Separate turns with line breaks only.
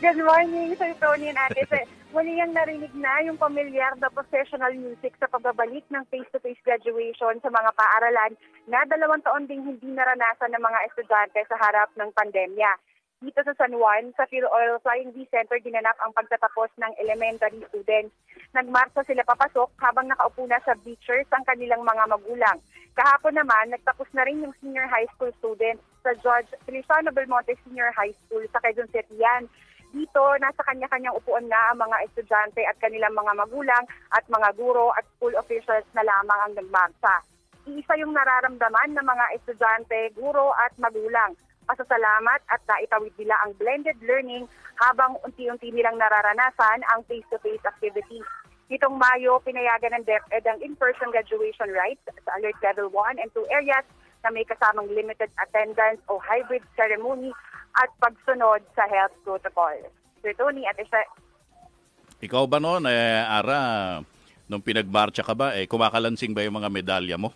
Good morning, Sir Tony and Ate. Muli ang narinig na yung pamilyar na professional music sa pagbabalik ng face-to-face graduation sa mga paaralan na 2 taon ding hindi naranasan ng mga estudyante sa harap ng pandemya. Dito sa San Juan, sa Phil-Oil Flying V Center, ginanap ang pagtatapos ng elementary students. Nagmarsa sila papasok habang nakaupo na sa bleachers ang kanilang mga magulang. Kahapon naman, nagtapos na rin yung senior high school students sa George Feliciano Belmonte Senior High School sa Quezon City. Dito, nasa kanya-kanyang upuan na ang mga estudyante at kanilang mga magulang at mga guro at school officials na lamang ang nagmarsa. Iisa yung nararamdaman ng mga estudyante, guro at magulang. Pasasalamat at naitawid nila ang blended learning habang unti-unti nilang nararanasan ang face-to-face activities. Nitong Mayo, pinayagan ng DepEd ang in-person graduation rights sa Alert Level 1 and 2 areas na may kasamang limited attendance o hybrid ceremony at pagsunod sa health protocol. Sir Tony at isa.
Ikaw ba noon, Ara, nung pinagmarcha ka ba, kumakalansing ba yung mga medalya mo?